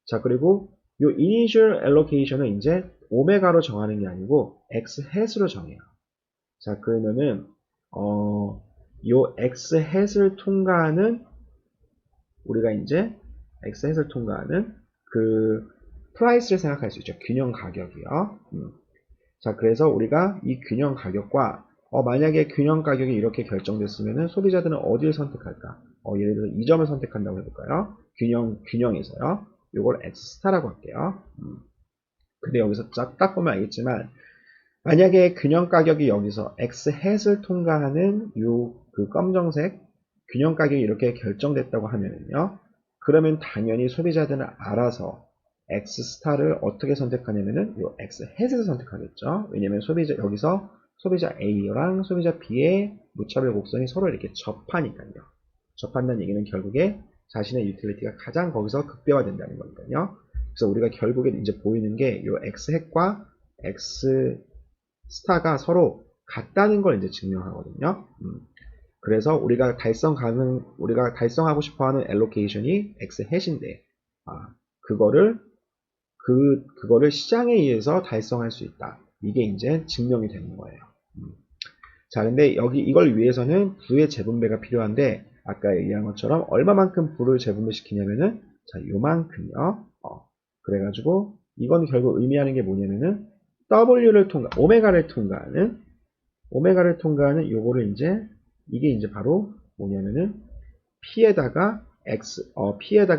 자, 그리고 요 initial allocation은 이제 오메가로 정하는 게 아니고 x hat으로 정해요. 자, 그러면은 요 x hat을 통과하는 우리가 이제 x hat을 통과하는 그 프라이스를 생각할 수 있죠. 균형 가격이요. 자, 그래서 우리가 이 균형 가격과 만약에 균형 가격이 이렇게 결정됐으면은 소비자들은 어디를 선택할까? 예를 들어서 이 점을 선택한다고 해볼까요? 균형에서요. 요걸 x 스타라고 할게요. 근데 여기서 딱 보면 알겠지만 만약에 균형 가격이 여기서 x hat을 통과하는 그 검정색 균형 가격이 이렇게 결정됐다고 하면은요. 그러면 당연히 소비자들은 알아서 x 스타를 어떻게 선택하냐면은 요 x hat을 선택하겠죠. 왜냐면 여기서 소비자 A랑 소비자 B의 무차별 곡선이 서로 이렇게 접하니까요. 접한다는 얘기는 결국에 자신의 유틸리티가 가장 거기서 극대화된다는 거니까요. 그래서 우리가 결국에 이제 보이는 게 요 x hat과 x 스타가 서로 같다는 걸 이제 증명하거든요. 그래서 우리가 달성하고 싶어하는 allocation이 x hat인데, 그거를 시장에 의해서 달성할 수 있다. 이게 이제 증명이 되는 거예요. 자, 근데 이걸 위해서는 부의 재분배가 필요한데, 아까 얘기한 것처럼 얼마만큼 부를 재분배시키냐면은, 자, 요만큼요. 그래가지고, 이건 결국 의미하는 게 뭐냐면은, 오메가를 통과하는 요거를 이게 이제 바로 뭐냐면은, P에다가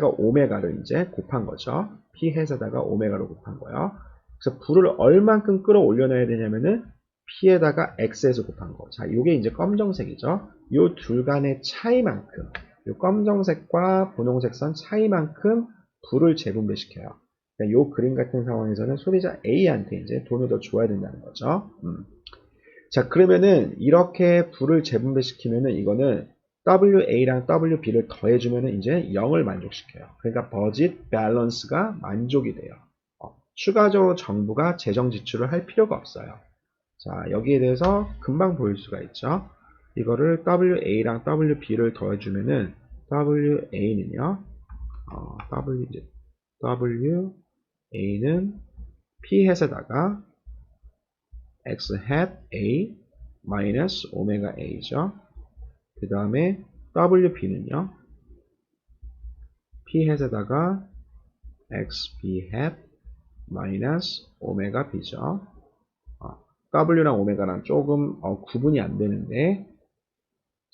오메가를 이제 곱한 거죠. P 해서다가 오메가로 곱한 거예요. 그래서 부를 얼만큼 끌어올려놔야 되냐면은 P에다가 X에서 곱한 거. 자, 요게 이제 검정색이죠. 요 둘 간의 차이만큼, 요 검정색과 분홍색 선 차이만큼 부를 재분배시켜요. 그러니까 요 그림 같은 상황에서는 소비자 A한테 이제 돈을 더 줘야 된다는 거죠. 자, 그러면은 이렇게 부를 재분배시키면은 이거는 WA랑 WB를 더해주면은 이제 0을 만족시켜요. 그러니까 버짓 밸런스가 만족이 돼요. 추가적으로 정부가 재정 지출을 할 필요가 없어요. 자, 여기에 대해서 금방 보일 수가 있죠. 이거를 WA랑 WB를 더해주면은 WA는요, WA는 P 햇에다가 X hat A 마이너스 오메가 A죠. 그 다음에 WB는요, P 햇에다가 XB hat 마이너스 오메가 B죠. W랑 오메가랑 조금 구분이 안 되는데,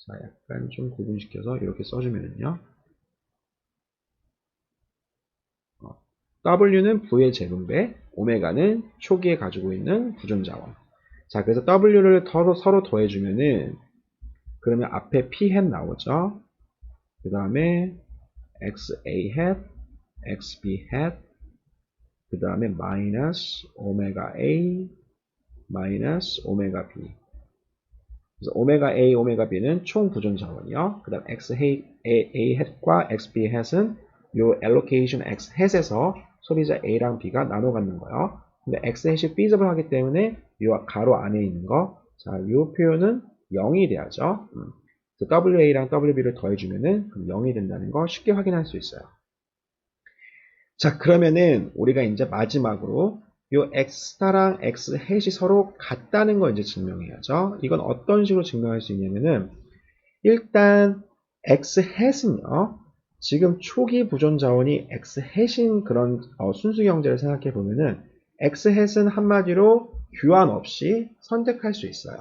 자, 약간 좀 구분시켜서 이렇게 써주면은요, W는 부의 재분배, 오메가는 초기에 가지고 있는 구존자원. 자, 그래서 W를 서로 더해주면은, 그러면 앞에 P hat 나오죠. 그 다음에 XA hat, XB hat, 그 다음에 마이너스 오메가 A, 마이너스 오메가 B. 그래서 오메가 A, 오메가 B는 총 구존 자원이요. 그 다음 XA hat과 XB hat은 요 allocation X hat에서 소비자 A랑 B가 나눠 갖는 거예요. 근데 X hat이 feasible 하기 때문에 요 가로 안에 있는 거 자, 이 표현은 0이 돼야죠. WA랑 WB를 더해주면은 0이 된다는 거 쉽게 확인할 수 있어요. 자, 그러면은 우리가 이제 마지막으로 요 x스타랑 x햇이 서로 같다는 거 이제 증명해야죠. 이건 어떤 식으로 증명할 수 있냐면은 일단 x햇은요. 지금 초기 보존 자원이 x햇인 그런 순수 경제를 생각해 보면은 x햇은 한마디로 교환 없이 선택할 수 있어요.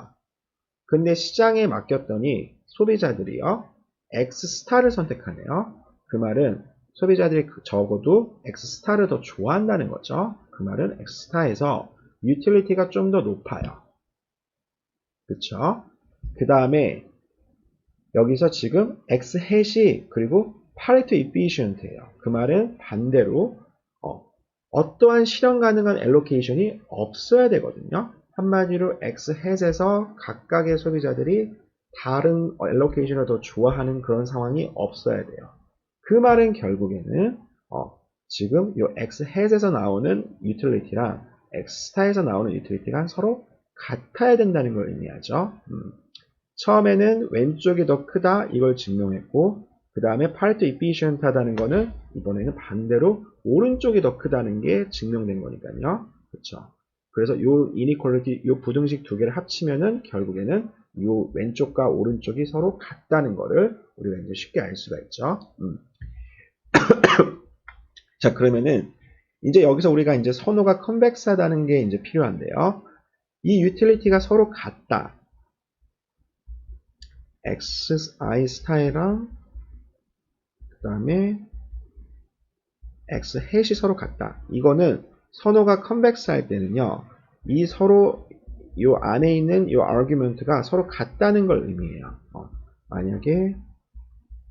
근데 시장에 맡겼더니 소비자들이요. x스타를 선택하네요. 그 말은 소비자들이 적어도 x스타를 더 좋아한다는 거죠. 그 말은 x스타에서 유틸리티가 좀 더 높아요. 그쵸? 그 다음에 여기서 지금 x햇이 그리고 파레토 이피시언트예요. 그 말은 반대로 어떠한 실현 가능한 엘로케이션이 없어야 되거든요. 한마디로 x햇에서 각각의 소비자들이 다른 엘로케이션을 더 좋아하는 그런 상황이 없어야 돼요. 그 말은 결국에는 지금 이 x햇에서 나오는 유틸리티랑 x스타에서 나오는 유틸리티가 서로 같아야 된다는 걸 의미하죠. 처음에는 왼쪽이 더 크다 이걸 증명했고 그 다음에 파레토 이피시언트하다는 거는 이번에는 반대로 오른쪽이 더 크다는 게 증명된 거니까요. 그렇죠? 그래서 요 이니퀄리티, 요 부등식 두 개를 합치면은 결국에는 요 왼쪽과 오른쪽이 서로 같다는 거를 우리가 이제 쉽게 알 수가 있죠. 자, 그러면은 이제 여기서 우리가 이제 선호가 컨벡스하다는 게 이제 필요한데요. 이 유틸리티가 서로 같다. xi 스타일랑 그 다음에 x 햇이 서로 같다. 이거는 선호가 컨벡스 할 때는요. 이 서로 요 안에 있는 요 아규먼트가 서로 같다는 걸 의미해요. 만약에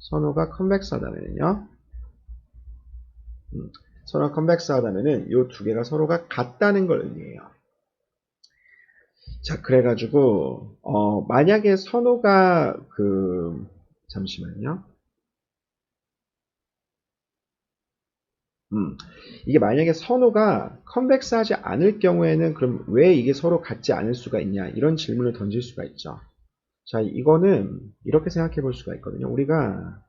선호가 컨벡스 하다면요. 선호가 컨벡스 하다면은 요 두 개가 서로가 같다는 걸 의미해요. 자, 그래가지고 만약에 선호가 잠시만요. 이게 만약에 선호가 컨벡스하지 않을 경우에는 그럼 왜 이게 서로 같지 않을 수가 있냐 이런 질문을 던질 수가 있죠. 자, 이거는 이렇게 생각해 볼 수가 있거든요. 우리가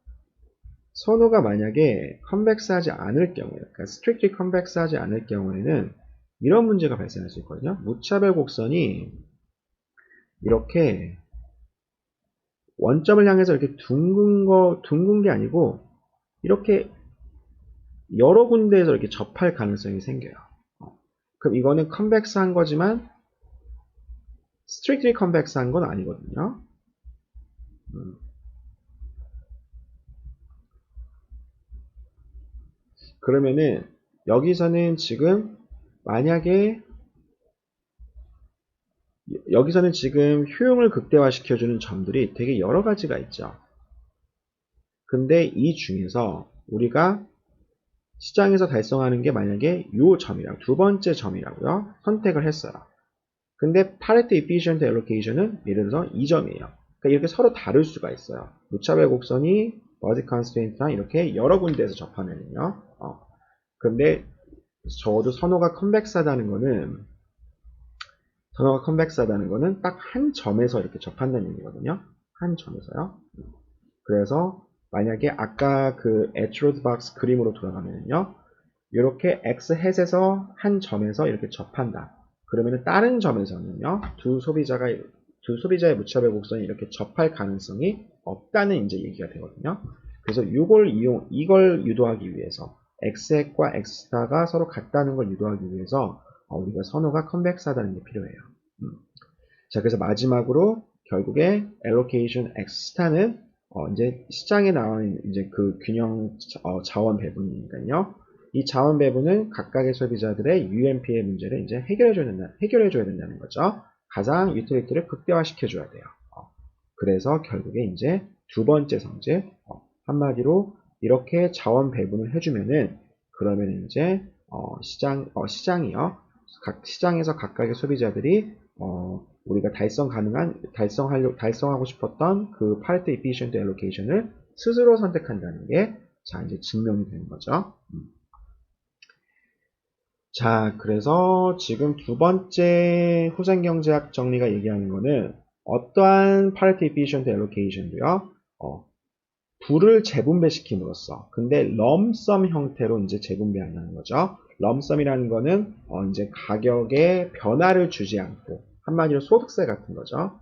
선호가 만약에 컨벡스하지 않을 경우에, 그러니까 strictly 컨벡스하지 않을 경우에는 이런 문제가 발생할 수 있거든요. 무차별 곡선이 이렇게 원점을 향해서 이렇게 둥근 게 아니고 이렇게 여러 군데에서 이렇게 접할 가능성이 생겨요. 그럼 이거는 컨벡스한 거지만 strictly 컨벡스한 건 아니거든요. 그러면은 여기서는 지금 만약에 여기서는 지금 효용을 극대화시켜주는 점들이 되게 여러 가지가 있죠. 근데 이 중에서 우리가 시장에서 달성하는 게 만약에 이 점이라고 두 번째 점이라고요. 선택을 했어요. 근데 파레토 이피시언트 엘로케이션은 예를 들어서 이 점이에요. 그러니까 이렇게 서로 다를 수가 있어요. 무차별 곡선이 버지 컨스트레인트랑 이렇게 여러 군데에서 접하면요. 근데 적어도 선호가 컨벡스하다는 거는 딱 한 점에서 이렇게 접한다는 얘기거든요. 한 점에서요. 그래서 만약에 아까 그 에트로드 박스 그림으로 돌아가면요. 이렇게 x 햇에서 한 점에서 이렇게 접한다. 그러면 다른 점에서는요. 두 소비자의 무차별 곡선이 이렇게 접할 가능성이 없다는 이제 얘기가 되거든요. 그래서 이걸 유도하기 위해서 x햇과 x스타가 서로 같다는 걸 유도하기 위해서 우리가 선호가 컨벡스하다는 게 필요해요. 자, 그래서 마지막으로 결국에 allocation x스타는 이제 시장에 나오는 이제 그 균형 자원 배분이니까요. 이 자원 배분은 각각의 소비자들의 UMP의 문제를 이제 해결해줘야 된다는 거죠. 가장 유틸리티를 극대화시켜줘야 돼요. 그래서 결국에 이제 두 번째 성질, 한마디로 이렇게 자원 배분을 해주면은 그러면 이제 시장이요. 각 시장에서 각각의 소비자들이 우리가 달성하고 싶었던 그 파레토 이피시언트 엘로케이션을 스스로 선택한다는 게 자, 이제 증명이 되는 거죠. 자, 그래서 지금 두 번째 후생경제학 정리가 얘기하는 거는 어떠한 parity efficient allocation도요, 부를 재분배시킴으로써, 근데 럼썸 형태로 이제 재분배한다는 거죠. 럼썸이라는 거는 이제 가격의 변화를 주지 않고, 한마디로 소득세 같은 거죠.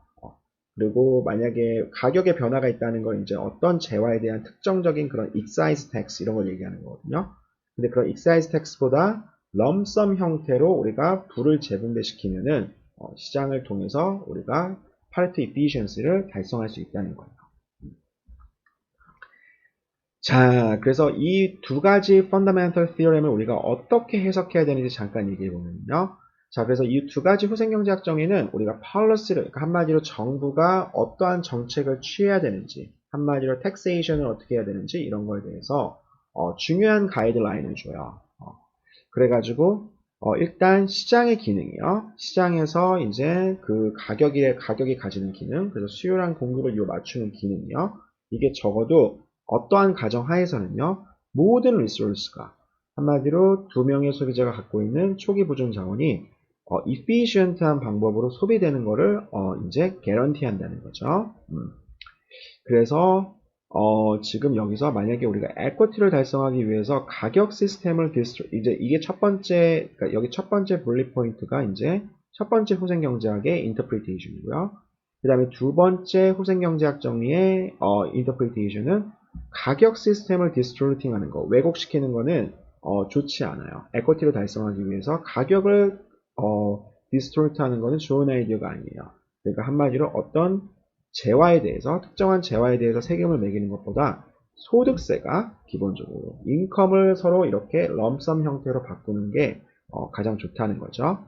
그리고 만약에 가격의 변화가 있다는 건 이제 어떤 재화에 대한 특정적인 그런 excise tax 이런 걸 얘기하는 거거든요. 근데 그런 excise tax보다 럼썸 형태로 우리가 부를 재분배시키면은 시장을 통해서 우리가 parity efficiency를 달성할 수 있다는 거예요. 자, 그래서 이 두 가지 fundamental theorem을 우리가 어떻게 해석해야 되는지 잠깐 얘기해 보면요. 자, 그래서 이 두 가지 후생경제학 정의는 우리가 policy를, 그러니까 한마디로 정부가 어떠한 정책을 취해야 되는지, 한마디로 taxation을 어떻게 해야 되는지 이런 거에 대해서 중요한 가이드라인을 줘요. 그래가지고 일단 시장의 기능이요. 시장에서 이제 그 가격이 가지는 기능, 그래서 수요랑 공급을 맞추는 기능이요. 이게 적어도 어떠한 가정 하에서는요, 모든 리소스가 한마디로 두 명의 소비자가 갖고 있는 초기 보존 자원이 efficient한 방법으로 소비되는 거를 이제 개런티한다는 거죠. 그래서 지금 여기서 만약에 우리가 equity를 달성하기 위해서 가격 시스템을 이제 이게 첫 번째, 그러니까 여기 첫 번째 분리 포인트가 이제 첫 번째 후생경제학의 interpretation이고요. 그 다음에 두 번째 후생경제학 정리의 interpretation은 가격 시스템을 디스토르팅 하는 거, 왜곡시키는 거는 좋지 않아요. equity를 달성하기 위해서 가격을 디스토르트 하는 거는 좋은 아이디어가 아니에요. 그러니까 한마디로 어떤 재화에 대해서, 특정한 재화에 대해서 세금을 매기는 것보다 소득세가 기본적으로 인컴을 서로 이렇게 럼썸 형태로 바꾸는 게 가장 좋다는 거죠.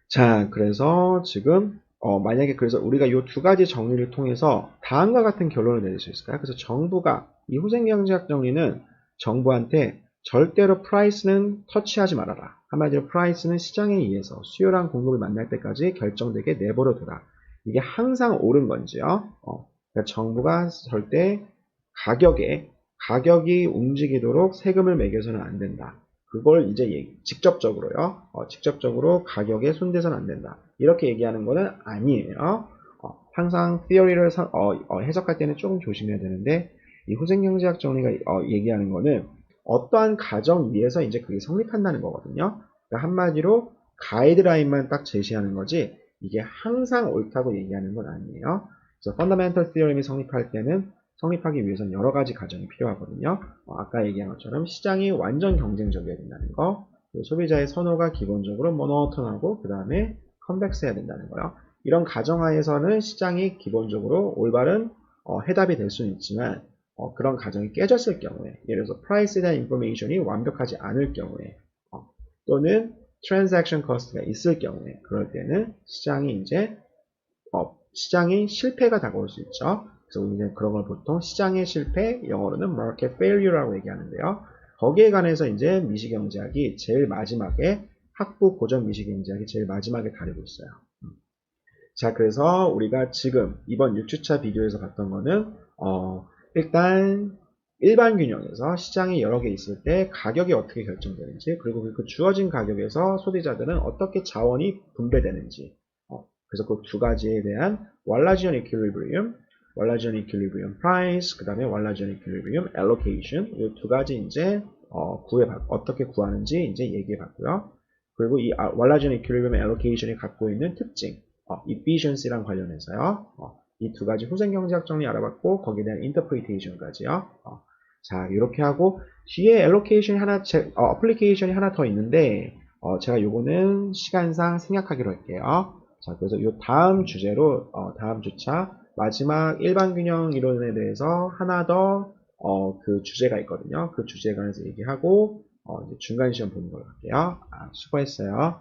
자, 그래서 지금 만약에 그래서 우리가 이 두 가지 정리를 통해서 다음과 같은 결론을 내릴 수 있을까요? 그래서 정부가 이 후생경제학 정리는 정부한테 절대로 프라이스는 터치하지 말아라. 한마디로 프라이스는 시장에 의해서 수요랑 공급을 만날 때까지 결정되게 내버려둬라. 이게 항상 옳은 건지요? 그러니까 정부가 절대 가격이 움직이도록 세금을 매겨서는 안 된다. 그걸 이제 직접적으로요. 직접적으로 가격에 손대서는 안 된다. 이렇게 얘기하는 거는 아니에요. 항상 theory를 해석할 때는 조금 조심해야 되는데 이 후생경제학 정리가 얘기하는 거는 어떠한 가정 위에서 이제 그게 성립한다는 거거든요. 그러니까 한마디로 가이드라인만 딱 제시하는 거지 이게 항상 옳다고 얘기하는 건 아니에요. 그래서 fundamental theorem이 성립할 때는 성립하기 위해서는 여러 가지 과정이 필요하거든요. 아까 얘기한 것처럼 시장이 완전 경쟁적이어야 된다는 거, 소비자의 선호가 기본적으로 모노톤하고 그 다음에 컨벡스해야 된다는 거요. 이런 가정하에서는 시장이 기본적으로 올바른 해답이 될 수는 있지만 그런 가정이 깨졌을 경우에, 예를 들어서 프라이스에 대한 인포메이션이 완벽하지 않을 경우에 또는 트랜잭션 커스트가 있을 경우에 그럴 때는 시장이 이제 시장이 실패가 다가올 수 있죠. 그래서 우리는 그런 걸 보통 시장의 실패, 영어로는 market failure라고 얘기하는데요. 거기에 관해서 이제 미시경제학이 제일 마지막에 학부 고전 미시경제학이 제일 마지막에 다루고 있어요. 자, 그래서 우리가 지금 이번 6주차 비디오에서 봤던 거는 일단 일반 균형에서 시장이 여러 개 있을 때 가격이 어떻게 결정되는지, 그리고 그 주어진 가격에서 소비자들은 어떻게 자원이 분배되는지, 그래서 그 두 가지에 대한 왈라지언 이퀄리브리움 프라이스, 그 다음에 왈라지언 이퀄리브리움 알로케이션, 이 두 가지 이제 어떻게 구하는지 이제 얘기해 봤고요. 그리고 이 왈라지언 이퀄리브리움 알로케이션이 갖고 있는 특징, efficiency랑 관련해서요. 이 두 가지 후생경제학 정리 알아봤고 거기에 대한 interpretation까지요. 자, 이렇게 하고 뒤에 allocation이 하나, application이 하나 더 있는데 제가 요거는 시간상 생략하기로 할게요. 자, 그래서 요 다음 주제로 다음 주차 마지막 일반균형 이론에 대해서 하나 더 그 주제가 있거든요. 그 주제에 관해서 얘기하고 이제 중간 시험 보는 걸로 할게요. 수고했어요.